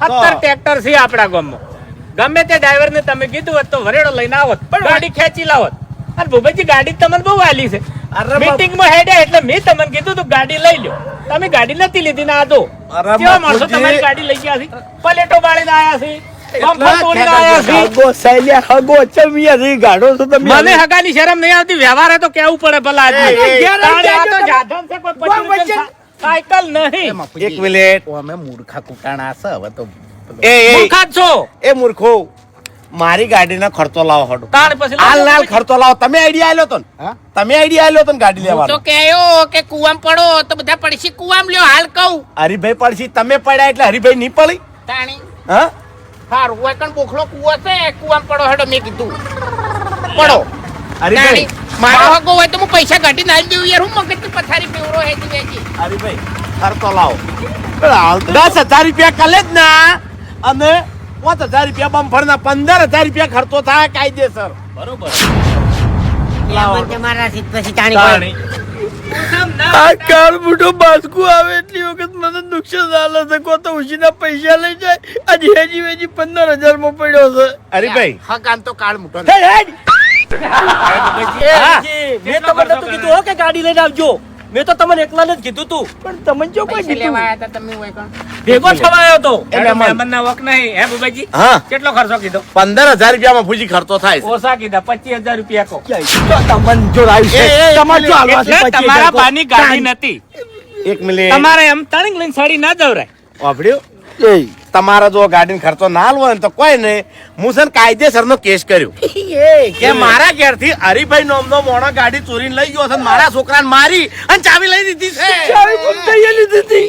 70 ટ્રેક્ટર છે આપણા ગામમાં ગમે તે ડ્રાઈવર ને તમે કીધું હોત તો વરેડો લઈને આવત પણ ગાડી ખેંચી લાવત અને ભૂપતજી ગાડી તમને બહુ વાલી છે મીટિંગ માં હેડ્યા એટલે મેં તમને કીધું તું ગાડી લઈ લો તમે ગાડી નથી લીધી ના દો અરે કેવા માણસો બાપુજી. તમારી ગાડી લઈ ગયા છે પલેટો બાળીને આયા છે બમ્પર તોડીને આયા છે હગો સાયલ્યા હગો ચમિયા રી ગાડો છો તમે મને હગાની શરમ નહીં આવતી વ્યવહારે તો કેવું પડે ભલા આદમી ઘેર તાણે આ તો આવજો. જાધવ છે કોઈ 25 રૂપિયા સાયકલ નહીં એક મિનિટ અમે મૂર્ખા કુટાણા છે હવે તો મૂર્ખા જ છો એ મૂર્ખો મારી ગાડીનો ખર્ચો લાવો હડો તાણ પછી હાલ હાલ ખર્ચો લાવો તમે આઈડિયા આલ્યો તો ને હા? તમે આઈડિયા આલ્યો તો ને ગાડી તો લેવાનો કહેયો કે કુવામ પડો તો બધા પડશે કુવામ લ્યો હાલ કહું હરિભાઈ પડશે તમે પડ્યા એટલે હરિભાઈ નહીં પડી તાણી હા હારું હોય કણ બોખલો કુવો છે કુવામ પડો હેડો મેં કીધું પડો હરિભાઈ તાણી મારો હગો હોય તો હું પૈસા કાઢી નાખી દઉં યાર હું મગજની પથારી પેવરો હેજી વેજી હરિભાઈ ખર્ચો લાવો 10,000 રૂપિયા કલે જ ના અને 5,000 રૂપિયા બમ્ફર ના 15,000 રૂપિયા ખર્ચો થાય કાયદેસર તમારા સીટ પછી તાણી આ કાર મોટો બાસકુ આવે એટલી વખત મને નુકસાન ચાલે છે કો તો ઉછીના પૈસા લઈ જાય આજે હેજી વેજી 15,000 માં પડ્યો છે હરિભાઈ હગાન તો કાળ મૂટો હેડ હેડ મેં તમને નતું કીધું હો કે ગાડી લઈને આવજો મેં તો તમને એકલાને જ કીધું તું પણ તમને જો કોઈ પૈસા કીધું લેવા આયા હતા તમે હોય કણ ભેગો થવા આવ્યો તો એટલે મહેમાનના વક નહીં હે ભૂપતજી હા કેટલો ખર્ચો કીધો 15,000 રૂપિયામાં ફૂજી ખર્ચો થાય છે ઓછા કીધા 25,000 રૂપિયા કહો તમને જો આવ્યું છે તમારે જો હાલવા છે એટલે તમારા બાની ગાડી નથી એક મિનિટ તમારે એમ તણિંગ લઈને સાડી ના જવરાય વાપર્યો તમારા જો ગાડીનો ખર્ચો ના આલવો ને તો કોઈ નહીં હું છે ને કાયદેસરનો કેસ કર્યો કે મારા ઘેરથી હરિભાઈ નામનો મોણો ગાડી ચોરીને લઈ ગયો છે ને મારા છોકરાને મારી અને ચાવી લઈ દીધી છે ચાવી કોણ તૈયાર લીધી હતી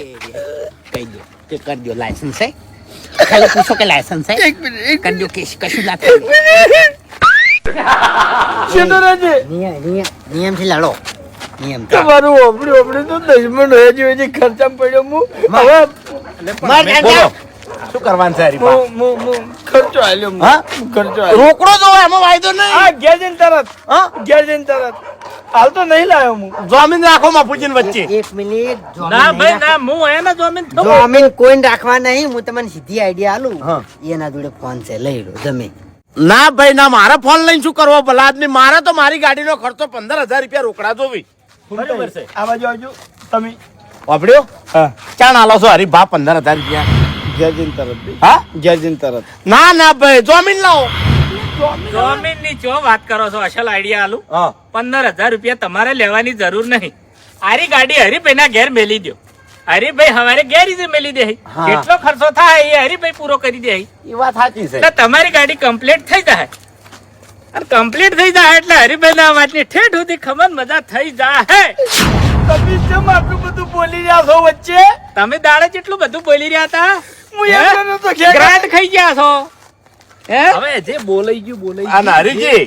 કહી દો કે કરી દો લાયસન્સ છે ખાલી પૂછો કે લાયસન્સ છે એક મિનિટ કરી દો કેસ કશું ના થાય શેતરાજે નિયમથી લડો નિયમ તમારું ઓપડી તો દશમન હેજી વેજી ખર્ચામાં પડ્યો હું હવે બોલો શું કરવાનું છે હરિભા હું ખર્ચો આલ્યો હું. હા? ખર્ચો આલ્યો રોકડો જો એમાં વાયદો નહીં આ ઘેર જઈને તરત હા? ઘેર જઈને તરત હાલ તો નહીં લાવ્યો હું જમીન રાખો બાપુજીની વચ્ચે એક મિનિટ ના ભાઈ ના હું એને જમીન થયું જમીન કોઈને રાખવા નહીં હું તમને સીધી આઈડિયા આલું હા. એના જોડે ફોન છે લઈ લો જમીન ના ભાઈ ના મારા ફોન લઈને શું કરવો ભલા આદમી મારે તો મારી ગાડીનો ખર્ચો 15,000 રૂપિયા રોકડા જોવી બરાબર છે આ બાજુ આવજો તમે વાપર્યો હા ચાણ આલો છો હરિભા 15,000 રૂપિયા ઘેર જઈને તરત હા ઘેર જઈને તરત ના ના ભાઈ જમીન લાવો જમીન ની ચો વાત કરો છો અસલ આઈડિયા આલું હા 15,000 રૂપિયા તમારે લેવાની જરૂર નહીં આરી ગાડી હરિભાઈ ના ઘેર મેલી દો હરિભાઈ હવારે ગેરેજ મેલી દે હા. કેટલો ખર્ચો થાય એ હરિભાઈ પૂરો કરી દે એ વાત સાચી છે એટલે તમારી ગાડી કમ્પ્લીટ થઈ જાય અને કમ્પ્લીટ થઈ જાય એટલે હરિભાઈ ના વાતની ઠેઠ સુધી ખબર મજા થઈ જાય તમે કેમ આટલું બધું બોલી રહ્યા છો વચ્ચે તમે દાડે જેટલું બધું બોલી રહ્યા હતા હું એમ કરું તો ઘેર ગ્રાન્ટ ખાઈ ગયા છો હે હવે જે બોલાઈ ગયું બોલાઈ અને હરિજી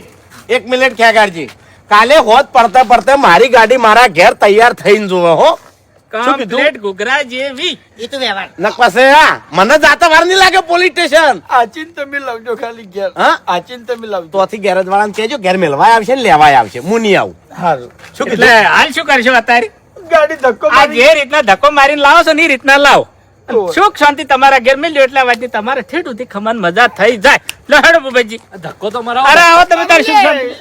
એક મિનિટ ખ્યાગારજી કાલે હોત પડતે પડતે મારી ગાડી મારા ઘેર તૈયાર થઈને જોવે હો શું કીધું? કમ્પ્લીટ ઘૂઘરા જેવી એ તો વ્યવહાર નકવાસે હા મને જાતા વાર નહીં લાગે પોલીસ સ્ટેશન આચીન તમે લાવજો ખાલી ઘેર હા? આચીન તમે લાવજો તોથી ગેરેજ વાળાને કહેજો ઘેર મેલવાય આવશે ને લેવાય આવશે હું નહીં આવું હારું શું એટલે કીધું હાલ શું કરશો અત્યારે ગાડી ધક્કો આ મારી જે રીતના ધક્કો મારીને લાવો છો ને એ રીતના લાવો તો. સુખ શાંતિ તમારા ઘેર મેલ્યો એટલે આ વાતની તમારે ઠેઠ સુધી ખમણ મજા થઈ જાય લો હેડો બુબેજી ધક્કો તો મારા અરે આવો તમે તાર સુખ શાંતિ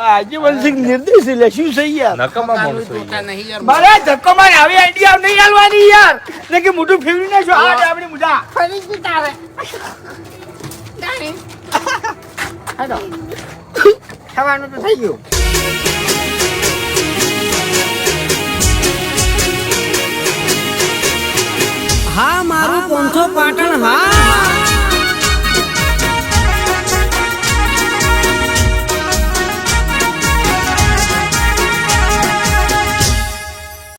આજે વંશિક નિર્દેશ લે શું છે યાર નકામા માણસો ધોકા નહીં યાર મારે ધક્કો મારી આવી આઈડિયા નહીં આલવાની યાર ને કે મોટું ફેરવી નાખો આ આપણી મુઢા ફરી જ તારે જાણી હેડો થવાનું તો થઈ ગયું